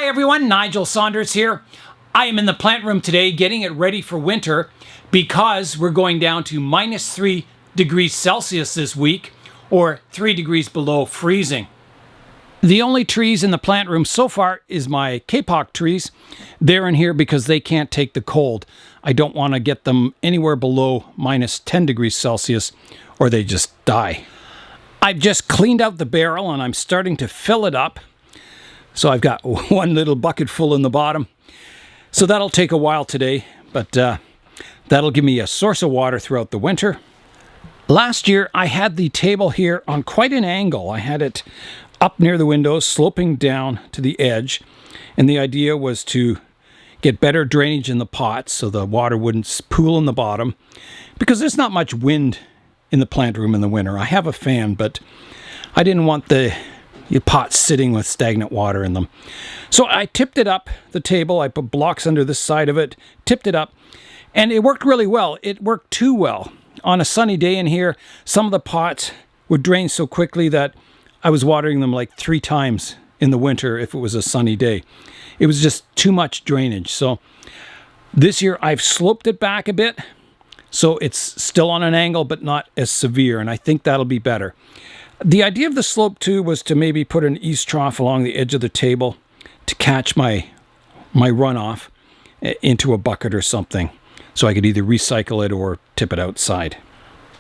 Hi everyone, Nigel Saunders here. I am in the plant room today getting it ready for winter because we're going down to -3 degrees Celsius this week, or 3 degrees below freezing. The only trees in the plant room so far is my kapok trees. They're in here because they can't take the cold. I don't want to get them anywhere below -10 degrees Celsius or they just die. I've just cleaned out the barrel and I'm starting to fill it up. So I've got one little bucket full in the bottom. So that'll take a while today, but that'll give me a source of water throughout the winter. Last year I had the table here on quite an angle. I had it up near the windows, sloping down to the edge. And the idea was to get better drainage in the pots so the water wouldn't pool in the bottom. Because there's not much wind in the plant room in the winter. I have a fan, but I didn't want the pots sitting with stagnant water in them. So I tipped it up, the table. I put blocks under this side of it, tipped it up, and it worked really well. It worked too well. On a sunny day in here, some of the pots would drain so quickly that I was watering them like 3 times in the winter if it was a sunny day. It was just too much drainage. So this year I've sloped it back a bit, so it's still on an angle but not as severe, and I think that'll be better. The idea of the slope too was to maybe put an eaves trough along the edge of the table to catch my runoff into a bucket or something, so I could either recycle it or tip it outside.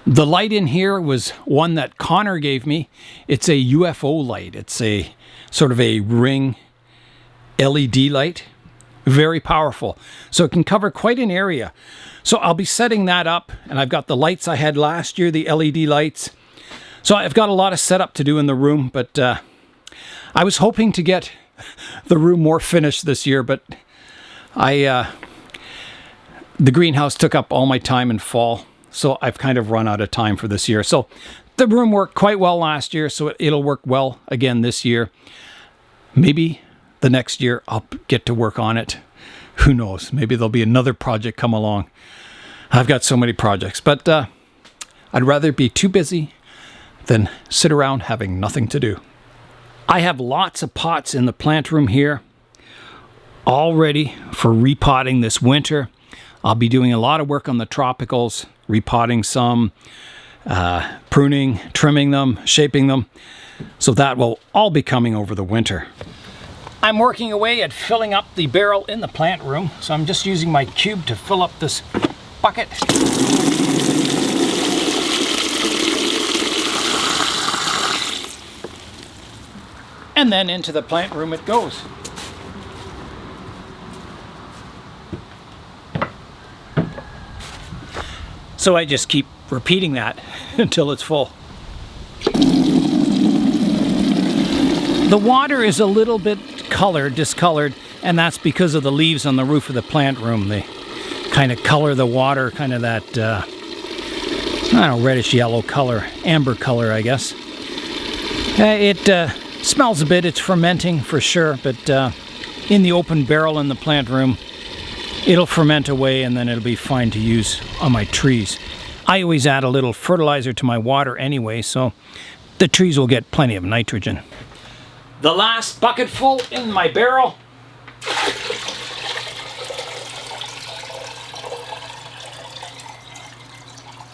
The light in here was one that Connor gave me. It's a UFO light. It's a sort of a ring LED light. Very powerful. So it can cover quite an area. So I'll be setting that up, and I've got the lights I had last year, the LED lights. So I've got a lot of setup to do in the room, but I was hoping to get the room more finished this year, but the greenhouse took up all my time in fall, so I've kind of run out of time for this year. So the room worked quite well last year, so it'll work well again this year. Maybe the next year I'll get to work on it. Who knows? Maybe there'll be another project come along. I've got so many projects, but I'd rather be too busy than sit around having nothing to do. I have lots of pots in the plant room here, all ready for repotting this winter. I'll be doing a lot of work on the tropicals, repotting some, pruning, trimming them, shaping them. So that will all be coming over the winter. I'm working away at filling up the barrel in the plant room. So I'm just using my cube to fill up this bucket. And then into the plant room it goes. So I just keep repeating that until it's full. The water is a little bit discolored, and that's because of the leaves on the roof of the plant room. They kind of color the water, kind of that, I don't know, reddish yellow color, amber color, I guess. It smells a bit. It's fermenting for sure, but in the open barrel in the plant room, it'll ferment away and then it'll be fine to use on my trees. I always add a little fertilizer to my water anyway, so the trees will get plenty of nitrogen. The last bucket full in my barrel.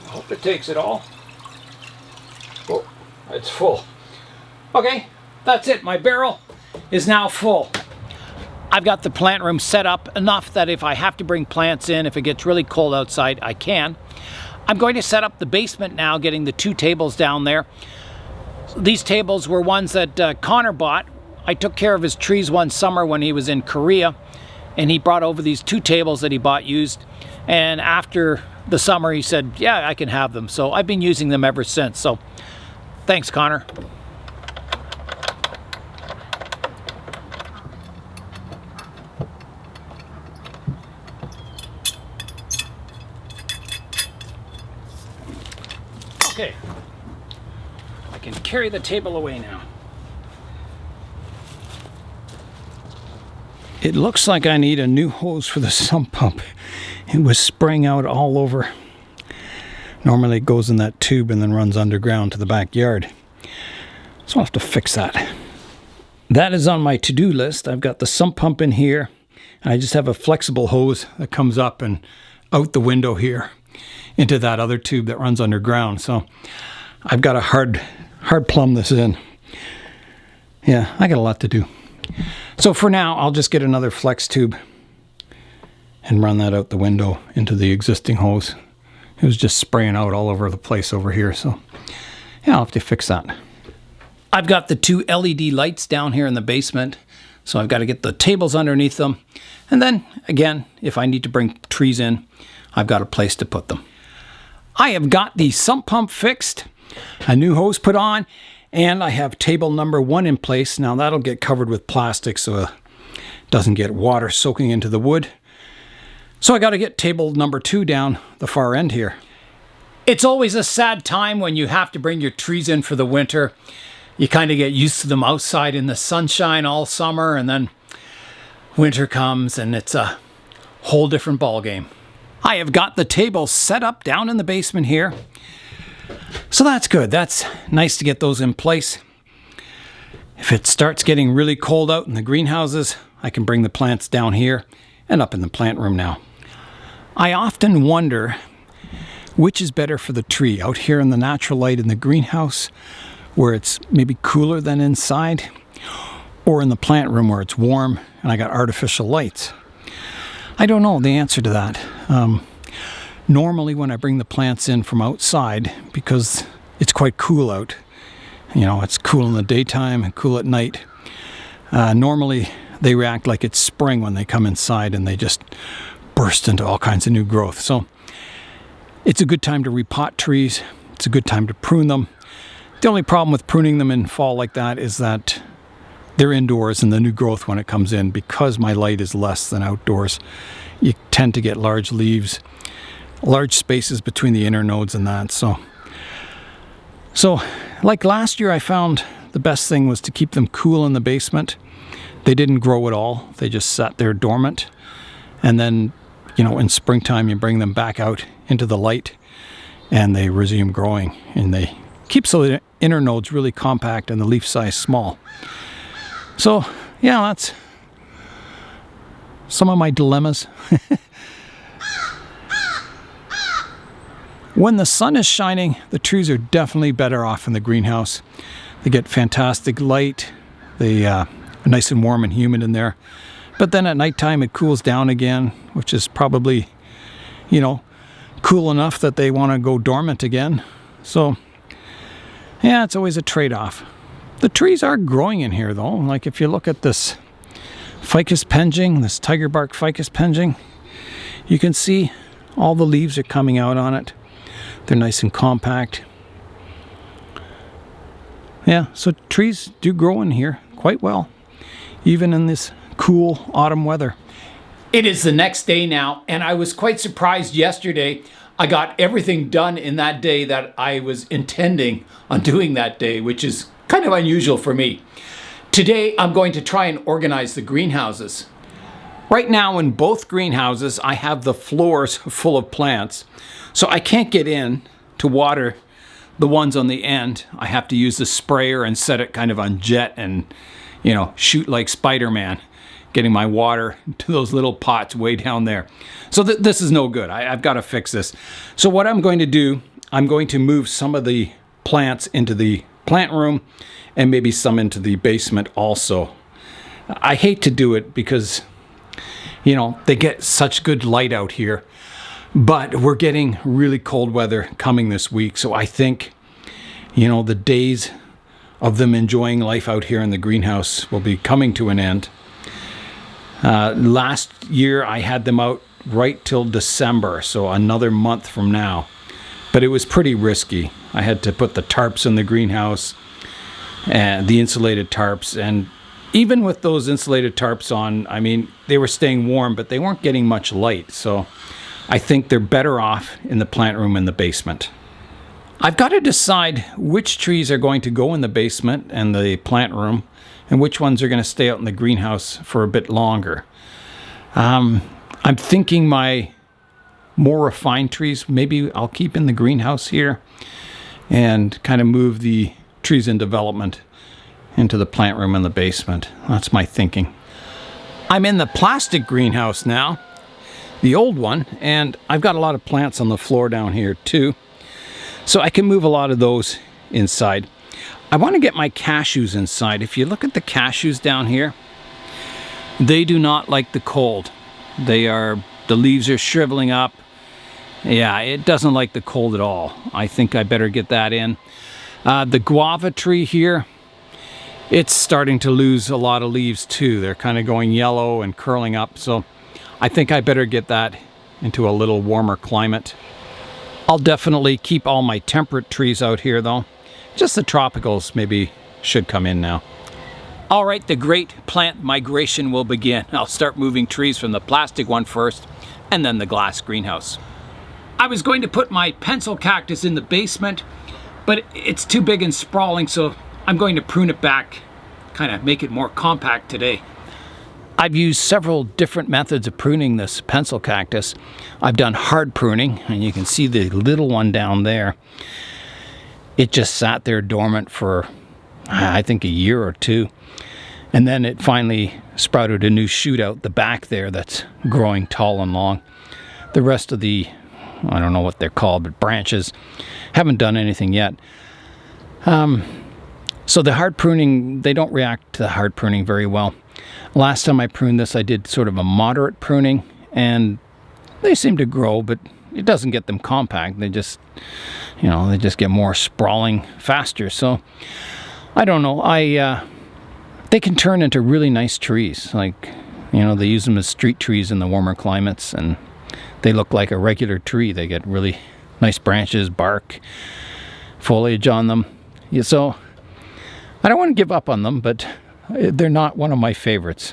I hope it takes it all. Oh, it's full. Okay. That's it, my barrel is now full. I've got the plant room set up enough that if I have to bring plants in, if it gets really cold outside, I can. I'm going to set up the basement now, getting the 2 tables down there. These tables were ones that Connor bought. I took care of his trees one summer when he was in Korea, and he brought over these 2 tables that he bought used. And after the summer, he said, yeah, I can have them. So I've been using them ever since. So thanks, Connor. Okay, I can carry the table away now. It looks like I need a new hose for the sump pump. It was spraying out all over. Normally it goes in that tube and then runs underground to the backyard. So I'll have to fix that. That is on my to-do list. I've got the sump pump in here, and I just have a flexible hose that comes up and out the window here into that other tube that runs underground. So I've got to hard plumb this in. Yeah, I got a lot to do. So for now, I'll just get another flex tube and run that out the window into the existing hose. It was just spraying out all over the place over here. So yeah, I'll have to fix that. I've got the 2 LED lights down here in the basement. So I've got to get the tables underneath them. And then again, if I need to bring trees in, I've got a place to put them. I have got the sump pump fixed, a new hose put on, and I have table number 1 in place. Now that'll get covered with plastic so it doesn't get water soaking into the wood. So I got to get table number 2 down the far end here. It's always a sad time when you have to bring your trees in for the winter. You kind of get used to them outside in the sunshine all summer, and then winter comes and it's a whole different ballgame. I have got the table set up down in the basement here. So that's good. That's nice to get those in place. If it starts getting really cold out in the greenhouses, I can bring the plants down here and up in the plant room now. I often wonder which is better for the tree, out here in the natural light in the greenhouse where it's maybe cooler than inside, or in the plant room where it's warm and I got artificial lights. I don't know the answer to that. Normally when I bring the plants in from outside, because it's quite cool out, you know, it's cool in the daytime and cool at night, normally they react like it's spring when they come inside and they just burst into all kinds of new growth. So it's a good time to repot trees. It's a good time to prune them. The only problem with pruning them in fall like that is that they're indoors and the new growth when it comes in, because my light is less than outdoors, you tend to get large leaves, large spaces between the inner nodes and that. So like last year, I found the best thing was to keep them cool in the basement. They didn't grow at all. They just sat there dormant. And then, you know, in springtime, you bring them back out into the light and they resume growing, and they keep the inner nodes really compact and the leaf size small. So yeah, that's some of my dilemmas. When the sun is shining, the trees are definitely better off in the greenhouse. They get fantastic light. They are nice and warm and humid in there. But then at nighttime it cools down again, which is probably, you know, cool enough that they want to go dormant again. So yeah, it's always a trade-off. The trees are growing in here though. Like if you look at this ficus penging, this tiger bark ficus penging, you can see all the leaves are coming out on it. They're nice and compact. Yeah, so trees do grow in here quite well, even in this cool autumn weather. It is the next day now, and I was quite surprised yesterday. I got everything done in that day that I was intending on doing that day, which is kind of unusual for me. Today, I'm going to try and organize the greenhouses. Right now in both greenhouses, I have the floors full of plants, so I can't get in to water the ones on the end. I have to use the sprayer and set it kind of on jet and, you know, shoot like Spider-Man, getting my water to those little pots way down there. So this is no good. I've got to fix this. So what I'm going to do, I'm going to move some of the plants into the plant room and maybe some into the basement also. I hate to do it because, you know, they get such good light out here, but we're getting really cold weather coming this week. So I think, you know, the days of them enjoying life out here in the greenhouse will be coming to an end. Last year I had them out right till December, so another month from now. But it was pretty risky. I had to put the tarps in the greenhouse, and the insulated tarps, and even with those insulated tarps on, I mean, they were staying warm, but they weren't getting much light. So I think they're better off in the plant room in the basement. I've got to decide which trees are going to go in the basement and the plant room, and which ones are going to stay out in the greenhouse for a bit longer. I'm thinking my more refined trees, maybe I'll keep in the greenhouse here and kind of move the trees in development into the plant room in the basement. That's my thinking. I'm in the plastic greenhouse now, the old one, and I've got a lot of plants on the floor down here too. So I can move a lot of those inside. I want to get my cashews inside. If you look at the cashews down here, they do not like the cold. The leaves are shriveling up. Yeah, it doesn't like the cold at all. I think I better get that in. The guava tree here, it's starting to lose a lot of leaves too. They're kind of going yellow and curling up. So I think I better get that into a little warmer climate. I'll definitely keep all my temperate trees out here though. Just the tropicals maybe should come in now. All right, the great plant migration will begin. I'll start moving trees from the plastic one first and then the glass greenhouse. I was going to put my pencil cactus in the basement, but it's too big and sprawling, so I'm going to prune it back, kind of make it more compact today. I've used several different methods of pruning this pencil cactus. I've done hard pruning, and you can see the little one down there. It just sat there dormant for, I think, a year or two. And then it finally sprouted a new shoot out the back there that's growing tall and long. The rest of the, I don't know what they're called, but branches, haven't done anything yet. So the hard pruning, they don't react to the hard pruning very well. Last time I pruned this, I did sort of a moderate pruning, and they seem to grow, but it doesn't get them compact. They just, you know, they just get more sprawling faster. So I don't know. They can turn into really nice trees. Like, you know, they use them as street trees in the warmer climates, and they look like a regular tree. They get really nice branches, bark, foliage on them. Yeah, so I don't want to give up on them, but they're not one of my favorites.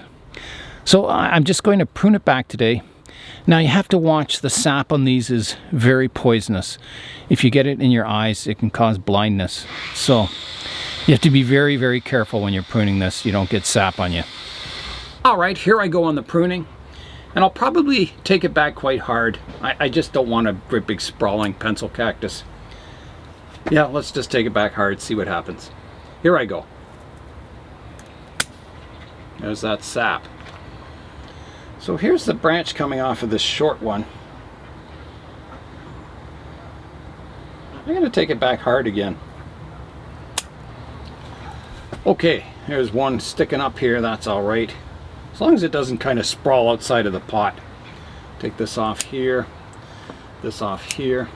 So I'm just going to prune it back today. Now you have to watch, the sap on these is very poisonous. If you get it in your eyes, it can cause blindness. So you have to be very, very careful when you're pruning this. You don't get sap on you. All right, here I go on the pruning. And I'll probably take it back quite hard. I just don't want a great big sprawling pencil cactus. Yeah, let's just take it back hard, see what happens. Here I go. There's that sap. So here's the branch coming off of this short one. I'm going to take it back hard again. Okay, here's one sticking up here, that's all right. As long as it doesn't kind of sprawl outside of the pot. Take this off here, this off here,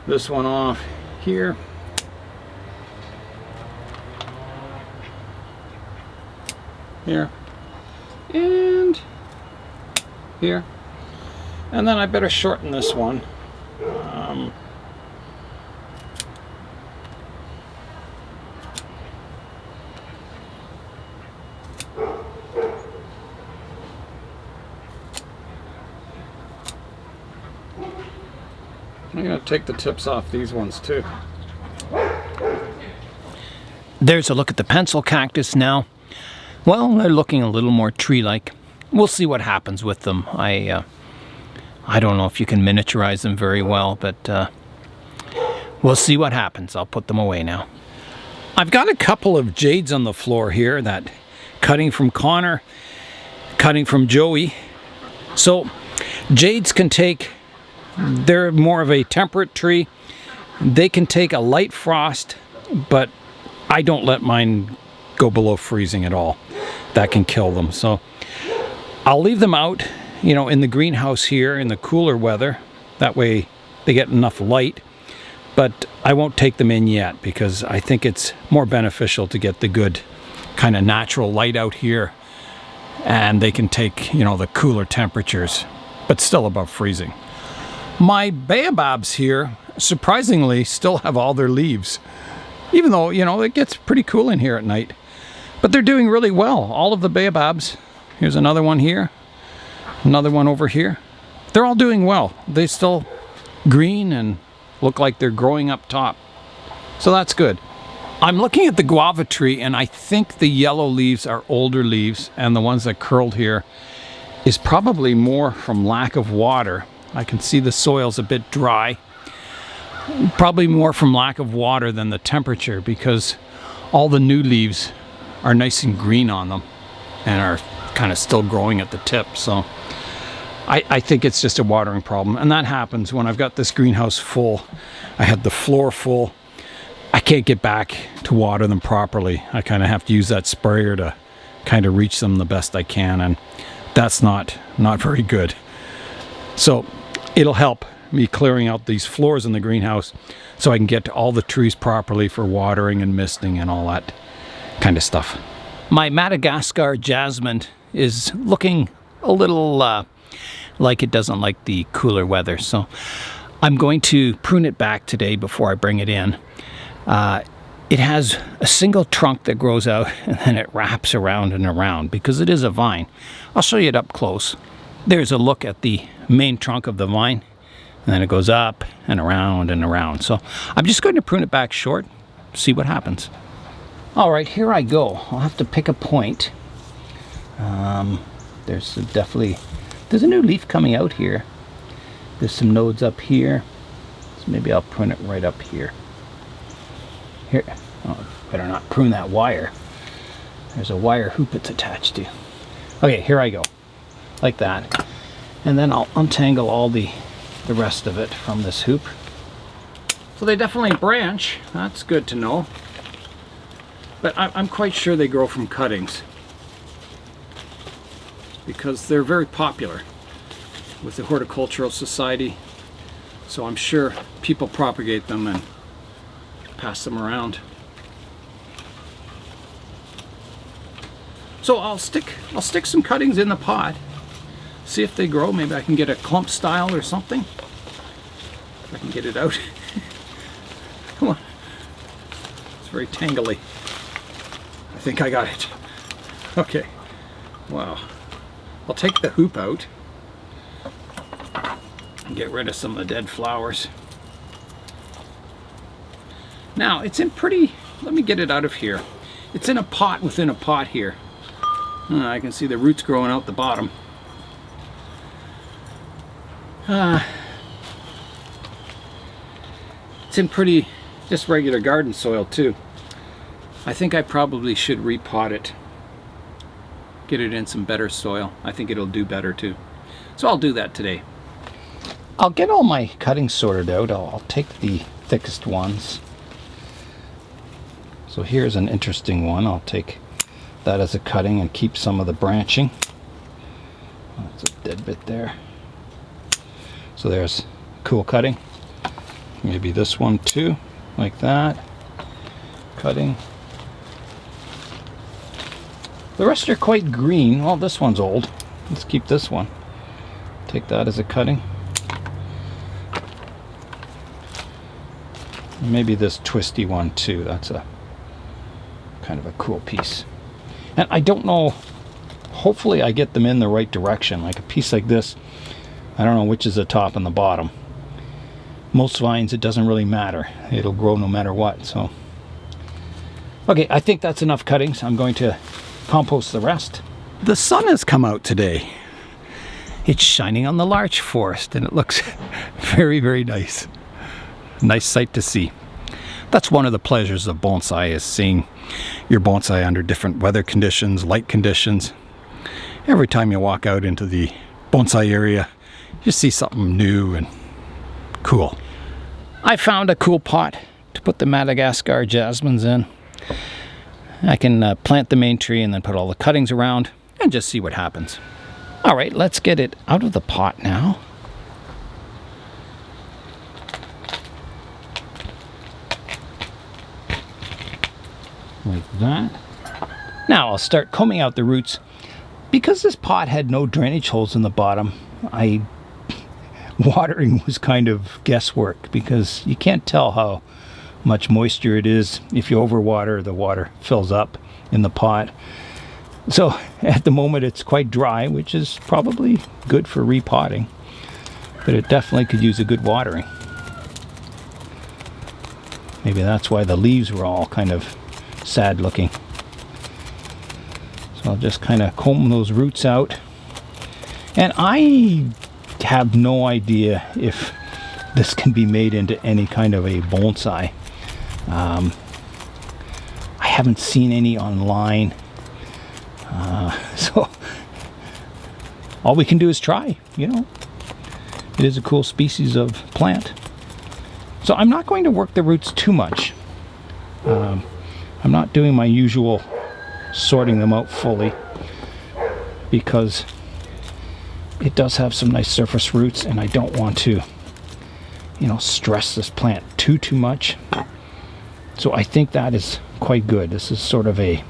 this one off here. Here and here, and then I better shorten this one. I'm going to take the tips off these ones too. There's a look at the pencil cactus now. Well, they're looking a little more tree-like. We'll see what happens with them. I don't know if you can miniaturize them very well, but we'll see what happens. I'll put them away now. I've got a couple of jades on the floor here, that cutting from Connor, cutting from Joey. So jades can take, they're more of a temperate tree. They can take a light frost, but I don't let mine go below freezing at all. That can kill them. So I'll leave them out, you know, in the greenhouse here in the cooler weather. That way they get enough light. But I won't take them in yet because I think it's more beneficial to get the good kind of natural light out here. And they can take, you know, the cooler temperatures, but still above freezing. My baobabs here, surprisingly, still have all their leaves. Even though, you know, it gets pretty cool in here at night. But they're doing really well. All of the baobabs. Here's another one here. Another one over here. They're all doing well. They still green and look like they're growing up top. So that's good. I'm looking at the guava tree, and I think the yellow leaves are older leaves, and the ones that curled here is probably more from lack of water. I can see the soil's a bit dry. Probably more from lack of water than the temperature, because all the new leaves are nice and green on them and are kind of still growing at the tip. So I think it's just a watering problem, and that happens when I've got this greenhouse full. I have the floor full. I can't get back to water them properly. I kind of have to use that sprayer to kind of reach them the best I can, and that's not very good. So it'll help me clearing out these floors in the greenhouse so I can get to all the trees properly for watering and misting and all that kind of stuff. My Madagascar Jasmine is looking a little like it doesn't like the cooler weather, so I'm going to prune it back today before I bring it in. It has a single trunk that grows out and then it wraps around and around because it is a vine. I'll show you it up close. There's a look at the main trunk of the vine, and then it goes up and around and around. So I'm just going to prune it back short, see what happens. All right, here I go. I'll have to pick a point. There's a new leaf coming out here. There's some nodes up here, so maybe I'll prune it right up here. Here, oh, better not prune that wire. There's a wire hoop it's attached to. Okay, here I go, like that. And then I'll untangle all the rest of it from this hoop. So they definitely branch, that's good to know. But I'm quite sure they grow from cuttings, because they're very popular with the Horticultural Society. So I'm sure people propagate them and pass them around. So I'll stick some cuttings in the pot, see if they grow. Maybe I can get a clump style or something. If I can get it out. Come on. It's very tangly. I think I got it. Okay. Wow. I'll take the hoop out and get rid of some of the dead flowers. Now, it's in pretty, let me get it out of here. It's in a pot within a pot here. I can see the roots growing out the bottom. It's in pretty, just regular garden soil too. I think I probably should repot it. Get it in some better soil. I think it'll do better too. So I'll do that today. I'll get all my cuttings sorted out. I'll take the thickest ones. So here's an interesting one. I'll take that as a cutting and keep some of the branching. That's a dead bit there. So there's cool cutting. Maybe this one too, like that. Cutting. The rest are quite green. Well, this one's old. Let's keep this one. Take that as a cutting. Maybe this twisty one too. That's a kind of a cool piece. And I don't know, hopefully I get them in the right direction. Like a piece like this, I don't know which is the top and the bottom. Most vines, it doesn't really matter. It'll grow no matter what. So okay, I think that's enough cuttings. I'm going to compost the rest. The sun has come out today. It's shining on the larch forest and it looks very, very nice. Nice sight to see. That's one of the pleasures of bonsai, is seeing your bonsai under different weather conditions, light conditions. Every time you walk out into the bonsai area, you see something new and cool. I found a cool pot to put the Madagascar Jasmines in. I can plant the main tree and then put all the cuttings around and just see what happens. All right, let's get it out of the pot now. Like that. Now I'll start combing out the roots. Because this pot had no drainage holes in the bottom, watering was kind of guesswork, because you can't tell how much moisture it is. If you overwater, the water fills up in the pot. So at the moment it's quite dry, which is probably good for repotting, but it definitely could use a good watering. Maybe that's why the leaves were all kind of sad looking. So I'll just kind of comb those roots out. And I have no idea if this can be made into any kind of a bonsai. I haven't seen any online. So all we can do is try, you know. It is a cool species of plant. So I'm not going to work the roots too much. I'm not doing my usual sorting them out fully because it does have some nice surface roots, and I don't want to, you know, stress this plant too much. So I think that is quite good. This is sort of a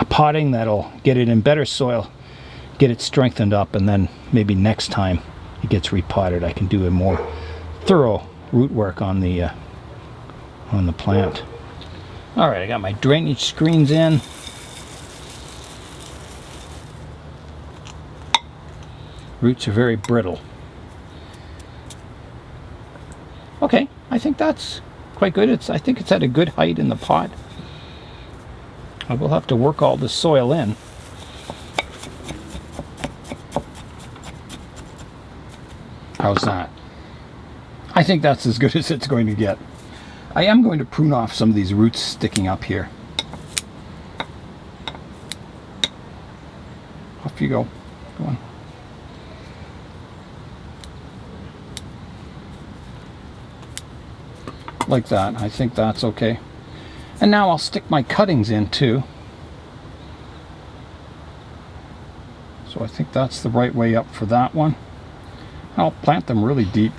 potting that'll get it in better soil, get it strengthened up, and then maybe next time it gets repotted, I can do a more thorough root work on the plant. All right, I got my drainage screens in. Roots are very brittle. Okay, I think that's quite good. I think it's at a good height in the pot. I will have to work all the soil in. How's that? I think that's as good as it's going to get. I am going to prune off some of these roots sticking up here. Off you go. Go on. Like that. I think that's okay. And now I'll stick my cuttings in too. So I think that's the right way up for that one. I'll plant them really deep.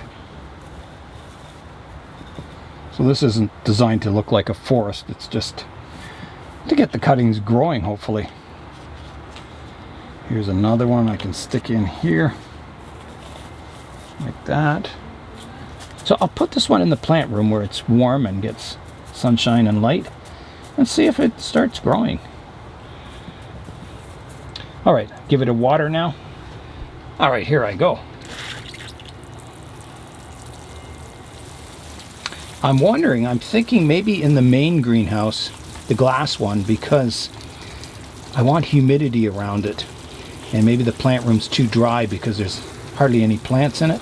So this isn't designed to look like a forest, it's just to get the cuttings growing, hopefully. Here's another one I can stick in here, like that. So I'll put this one in the plant room where it's warm and gets sunshine and light, and see if it starts growing. All right, give it a water now. All right, here I go. I'm wondering, I'm thinking maybe in the main greenhouse, the glass one, because I want humidity around it, and maybe the plant room's too dry because there's hardly any plants in it.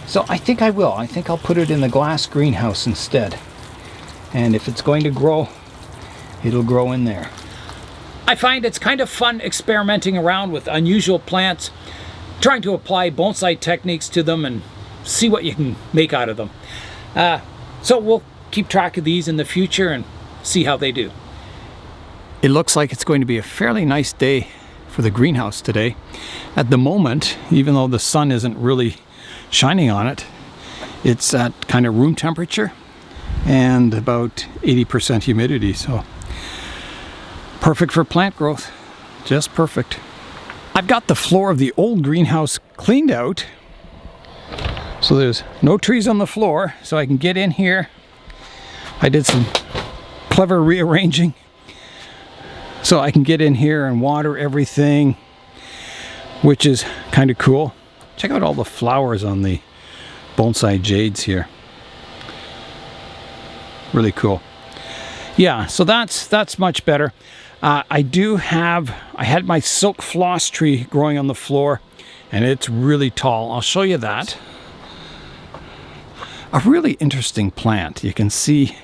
So I think I will. I think I'll put it in the glass greenhouse instead. And if it's going to grow, it'll grow in there. I find it's kind of fun experimenting around with unusual plants, trying to apply bonsai techniques to them and see what you can make out of them. So we'll keep track of these in the future and see how they do. It looks like it's going to be a fairly nice day for the greenhouse today. At the moment, even though the sun isn't really shining on it, it's at kind of room temperature and about 80% humidity, so perfect for plant growth, just perfect. I've got the floor of the old greenhouse cleaned out, so there's no trees on the floor, so I can get in here. I did some clever rearranging so I can get in here and water everything, which is kind of cool. Check out all the flowers on the bonsai jades here. Really cool. Yeah, so that's much better. I had my silk floss tree growing on the floor, and it's really tall. I'll show you that. A really interesting plant. You can see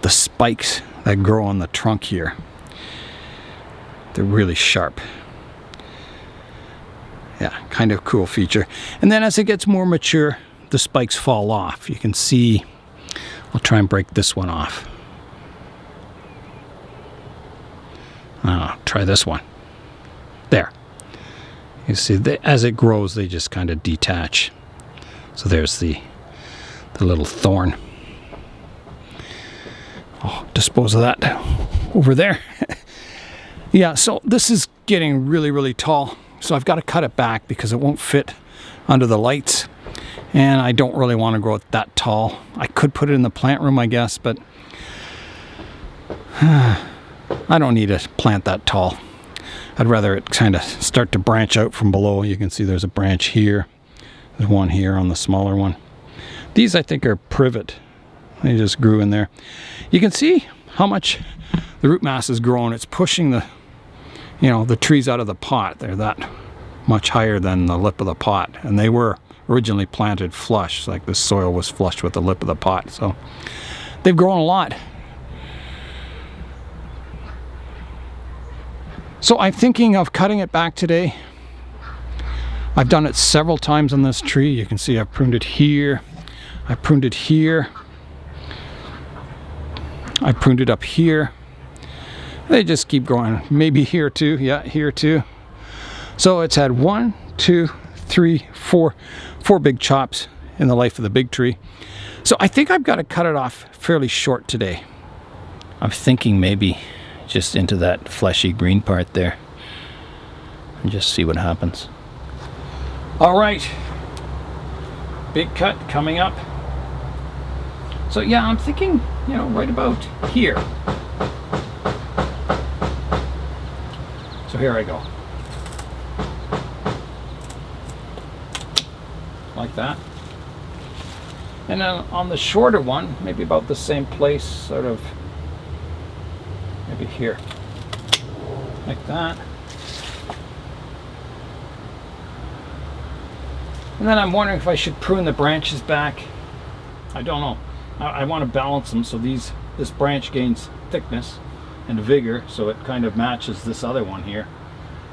the spikes that grow on the trunk here. They're really sharp. Yeah, kind of cool feature. And then as it gets more mature, the spikes fall off. You can see, I'll try and break this one off. Try this one. There. You see, as it grows, they just kind of detach. So there's the little thorn. I'll dispose of that over there. Yeah, so this is getting really, really tall. So I've got to cut it back because it won't fit under the lights. And I don't really want to grow it that tall. I could put it in the plant room, I guess, but I don't need a plant that tall. I'd rather it kind of start to branch out from below. You can see there's a branch here. There's one here on the smaller one. These I think are privet. They just grew in there. You can see how much the root mass is growing. It's pushing the trees out of the pot. They're that much higher than the lip of the pot. And they were originally planted flush, like the soil was flush with the lip of the pot. So they've grown a lot. So I'm thinking of cutting it back today. I've done it several times on this tree. You can see I've pruned it here. I pruned it here. I pruned it up here. They just keep growing. Maybe here too. Yeah, here too. So it's had 1, 2, 3, 4 big chops in the life of the big tree. So I think I've got to cut it off fairly short today. I'm thinking maybe just into that fleshy green part there and just see what happens. All right, big cut coming up. So yeah, I'm thinking, you know, right about here. So here I go. Like that. And then on the shorter one, maybe about the same place, sort of, maybe here. Like that. And then I'm wondering if I should prune the branches back. I don't know. I want to balance them so this branch gains thickness and vigor, so it kind of matches this other one here.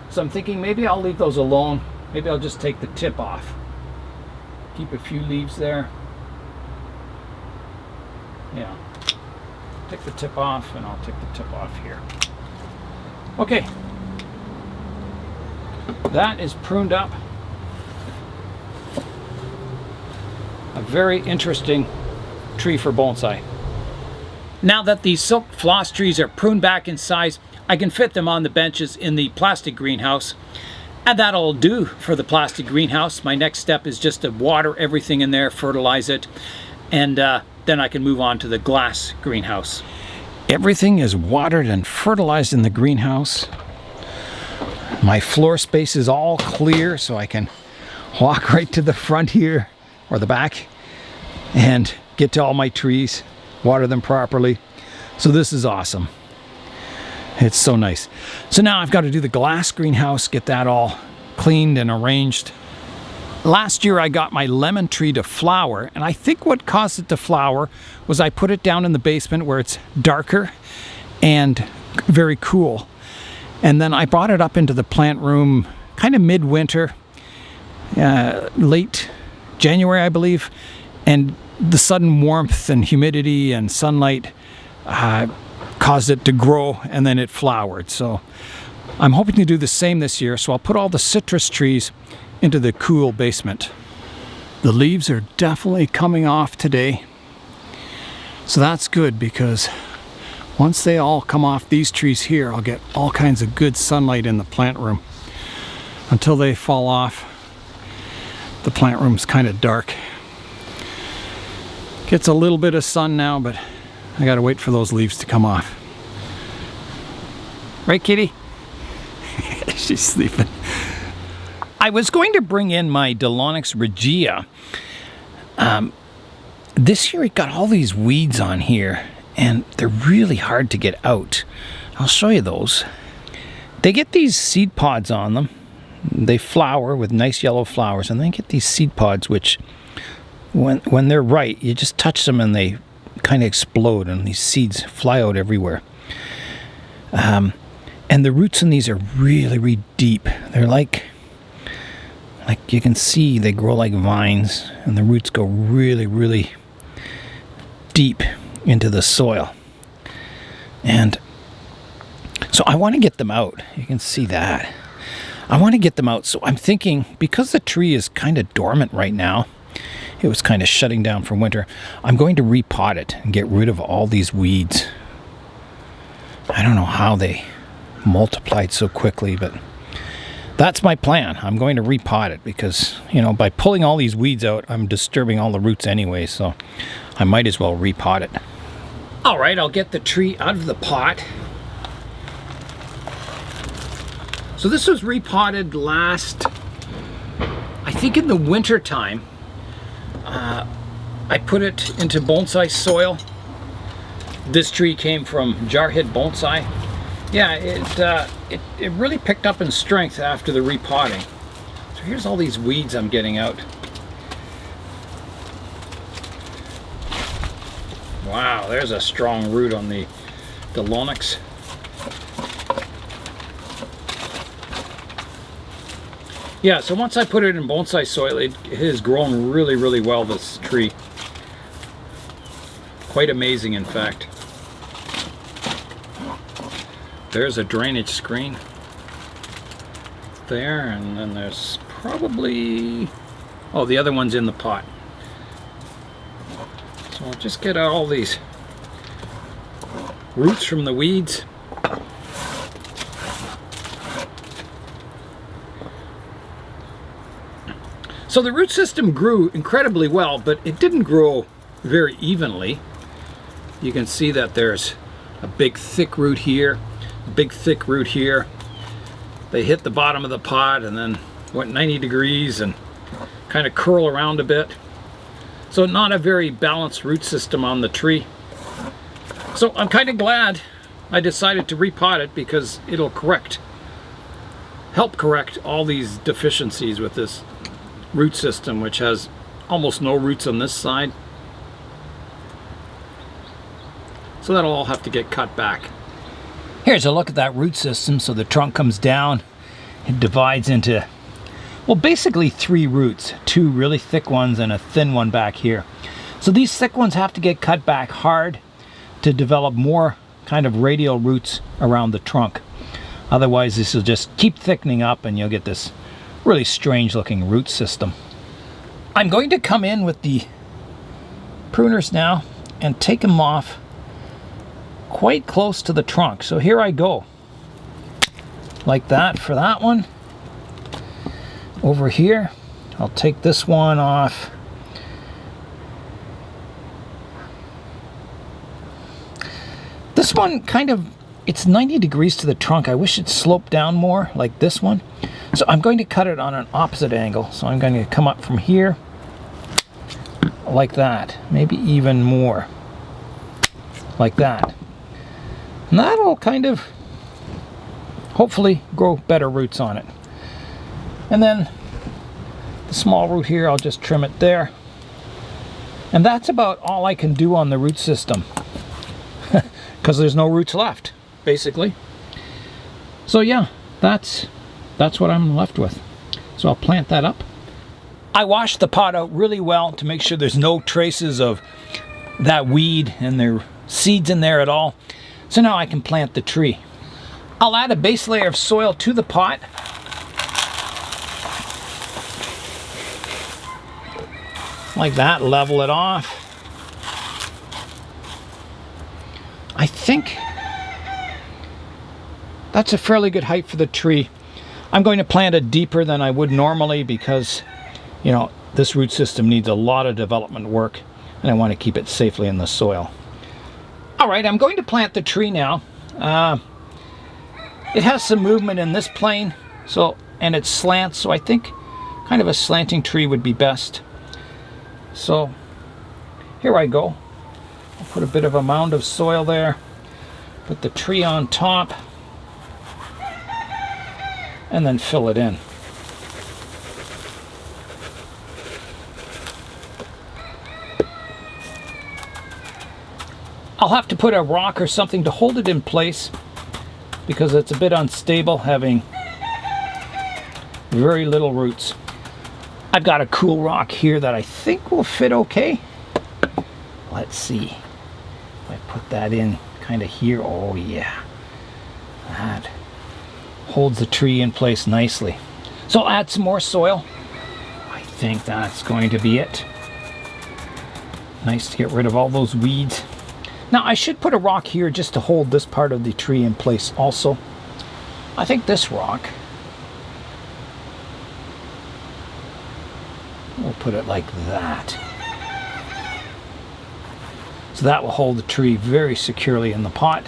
So I'm thinking maybe I'll leave those alone. Maybe I'll just take the tip off. Keep a few leaves there. Yeah. Take the tip off, and I'll take the tip off here. Okay. That is pruned up. A very interesting tree for bonsai. Now that these silk floss trees are pruned back in size, I can fit them on the benches in the plastic greenhouse. And that'll do for the plastic greenhouse. My next step is just to water everything in there, fertilize it, and then I can move on to the glass greenhouse. Everything is watered and fertilized in the greenhouse. My floor space is all clear, so I can walk right to the front here, or the back, and get to all my trees, water them properly. So this is awesome. It's so nice. So now I've got to do the glass greenhouse, get that all cleaned and arranged. Last year I got my lemon tree to flower, and I think what caused it to flower was I put it down in the basement where it's darker and very cool. And then I brought it up into the plant room kind of midwinter, late January I believe, and the sudden warmth and humidity and sunlight caused it to grow, and then it flowered. So I'm hoping to do the same this year, so I'll put all the citrus trees into the cool basement. The leaves are definitely coming off today, so that's good, because once they all come off these trees here, I'll get all kinds of good sunlight in the plant room. Until they fall off, the plant room's kind of dark. Gets a little bit of sun now, but I gotta wait for those leaves to come off. Right, kitty? She's sleeping. I was going to bring in my Delonix regia. This year it got all these weeds on here, and they're really hard to get out. I'll show you those. They get these seed pods on them. They flower with nice yellow flowers, and then get these seed pods which, when they're right, you just touch them and they kind of explode, and these seeds fly out everywhere. And the roots in these are really, really deep. They're like you can see, they grow like vines, and the roots go really, really deep into the soil. And so I want to get them out. You can see that. I want to get them out. So I'm thinking, because the tree is kind of dormant right now, it was kind of shutting down for winter, I'm going to repot it and get rid of all these weeds. I don't know how they multiplied so quickly, but that's my plan. I'm going to repot it because, you know, by pulling all these weeds out, I'm disturbing all the roots anyway, so I might as well repot it. All right, I'll get the tree out of the pot. So this was repotted last, I think in the winter time. I put it into bonsai soil. This tree came from Jarhead Bonsai. Yeah, it really picked up in strength after the repotting. So here's all these weeds I'm getting out. Wow, there's a strong root on the Delonix. Yeah, so once I put it in bonsai soil, it has grown really, really well, this tree. Quite amazing, in fact. There's a drainage screen there, and then there's probably... oh, the other one's in the pot. So I'll just get out all these roots from the weeds. So the root system grew incredibly well, but it didn't grow very evenly. You can see that there's a big thick root here, a big thick root here. They hit the bottom of the pot and then went 90 degrees and kind of curl around a bit. So not a very balanced root system on the tree. So I'm kind of glad I decided to repot it, because it'll help correct all these deficiencies with this root system, which has almost no roots on this side. So that'll all have to get cut back. Here's a look at that root system. So the trunk comes down, it divides into, well, basically 3 roots, 2 really thick ones and a thin one back here. So these thick ones have to get cut back hard to develop more kind of radial roots around the trunk. Otherwise this will just keep thickening up and you'll get this really strange looking root system. I'm going to come in with the pruners now and take them off quite close to the trunk. So here I go, like that for that one. Over here, I'll take this one off. This one kind of, it's 90 degrees to the trunk. I wish it sloped down more like this one. So I'm going to cut it on an opposite angle. So I'm going to come up from here like that, maybe even more like that. And that'll kind of hopefully grow better roots on it. And then the small root here, I'll just trim it there. And that's about all I can do on the root system, because there's no roots left, basically. So yeah, that's what I'm left with. So I'll plant that up. I washed the pot out really well to make sure there's no traces of that weed and their seeds in there at all. So now I can plant the tree. I'll add a base layer of soil to the pot. Like that, level it off. I think that's a fairly good height for the tree. I'm going to plant it deeper than I would normally because, you know, this root system needs a lot of development work and I want to keep it safely in the soil. All right, I'm going to plant the tree now. It has some movement in this plane, and it slants, so I think kind of a slanting tree would be best. So here I go. I'll put a bit of a mound of soil there, put the tree on top, and then fill it in. I'll have to put a rock or something to hold it in place because it's a bit unstable, having very little roots. I've got a cool rock here that I think will fit okay. Let's see. If I put that in kind of here, oh yeah. That holds the tree in place nicely. So I'll add some more soil. I think that's going to be it. Nice to get rid of all those weeds. Now I should put a rock here just to hold this part of the tree in place also. I think this rock, we'll put it like that. So that will hold the tree very securely in the pot.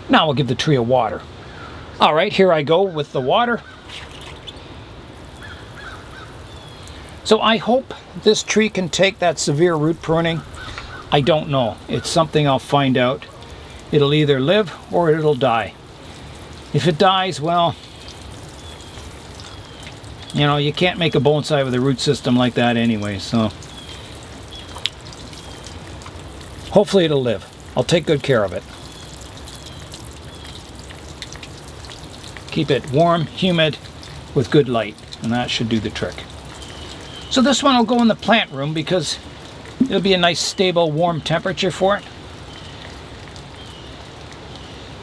Now we'll give the tree a water. All right, here I go with the water. So I hope this tree can take that severe root pruning. I don't know. It's something I'll find out. It'll either live or it'll die. If it dies, well, you know, you can't make a bonsai with a root system like that anyway, so hopefully it'll live. I'll take good care of it. Keep it warm, humid, with good light, and that should do the trick. So this one will go in the plant room because it'll be a nice stable warm temperature for it.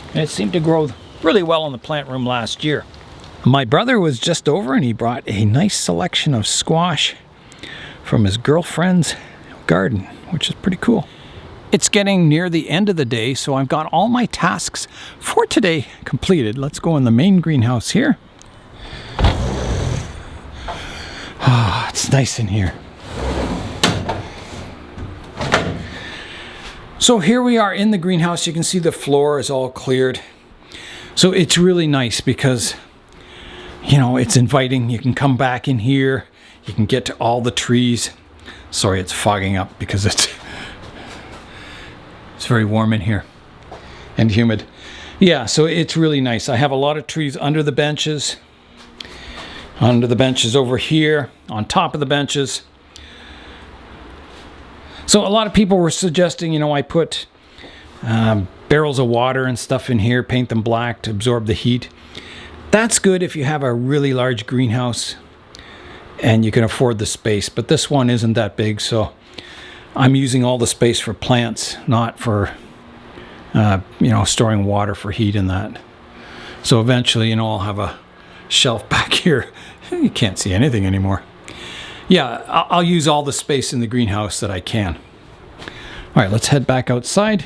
And it seemed to grow really well in the plant room last year. My brother was just over and he brought a nice selection of squash from his girlfriend's garden, which is pretty cool. It's getting near the end of the day, so I've got all my tasks for today completed. Let's go in the main greenhouse here. Ah, it's nice in here. So here we are in the greenhouse. You can see the floor is all cleared. So it's really nice because, you know, it's inviting. You can come back in here. You can get to all the trees. Sorry, it's fogging up because it's very warm in here and humid. Yeah, so it's really nice. I have a lot of trees under the benches over here, on top of the benches. So a lot of people were suggesting, you know, I put barrels of water and stuff in here, paint them black to absorb the heat. That's good if you have a really large greenhouse and you can afford the space, but this one isn't that big, so I'm using all the space for plants, not for, you know, storing water for heat and that. So eventually, you know, I'll have a shelf back here. You can't see anything anymore. Yeah, I'll use all the space in the greenhouse that I can. All right, let's head back outside.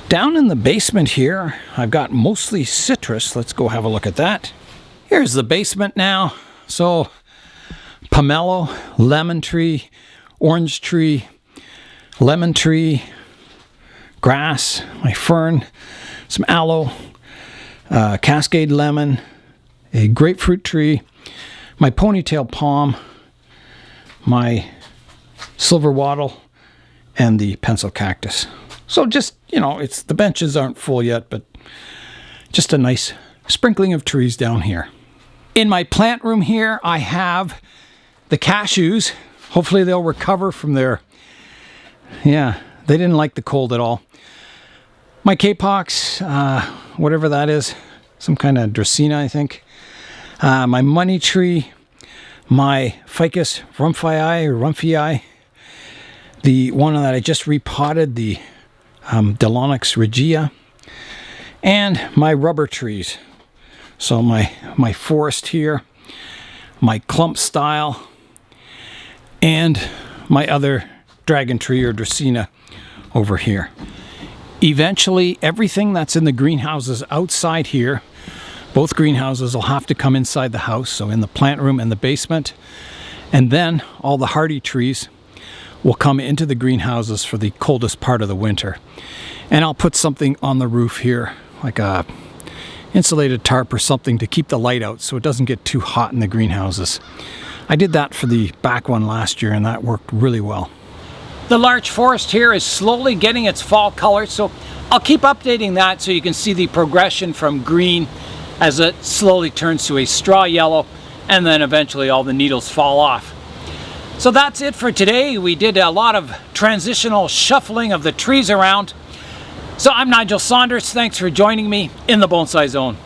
Down in the basement here, I've got mostly citrus. Let's go have a look at that. Here's the basement now. So, pomelo, lemon tree, orange tree, lemon tree, grass, my fern, some aloe, cascade lemon, a grapefruit tree, my ponytail palm, my silver wattle, and the pencil cactus. So just, you know, it's the benches aren't full yet, but just a nice sprinkling of trees down here. In my plant room here, I have the cashews. Hopefully they'll recover from their, yeah, they didn't like the cold at all. My capox, whatever that is, some kind of Dracaena, I think. My money tree, my ficus rumphii, the one that I just repotted, the Delonix regia, and my rubber trees. So my forest here, my clump style, and my other dragon tree or Dracaena over here. Eventually, everything that's in the greenhouses outside here, both greenhouses will have to come inside the house, so in the plant room and the basement. And then all the hardy trees will come into the greenhouses for the coldest part of the winter. And I'll put something on the roof here, like a insulated tarp or something to keep the light out so it doesn't get too hot in the greenhouses. I did that for the back one last year and that worked really well. The larch forest here is slowly getting its fall color, so I'll keep updating that so you can see the progression from green as it slowly turns to a straw yellow, and then eventually all the needles fall off. So that's it for today. We did a lot of transitional shuffling of the trees around. So I'm Nigel Saunders. Thanks for joining me in the Bonsai Zone.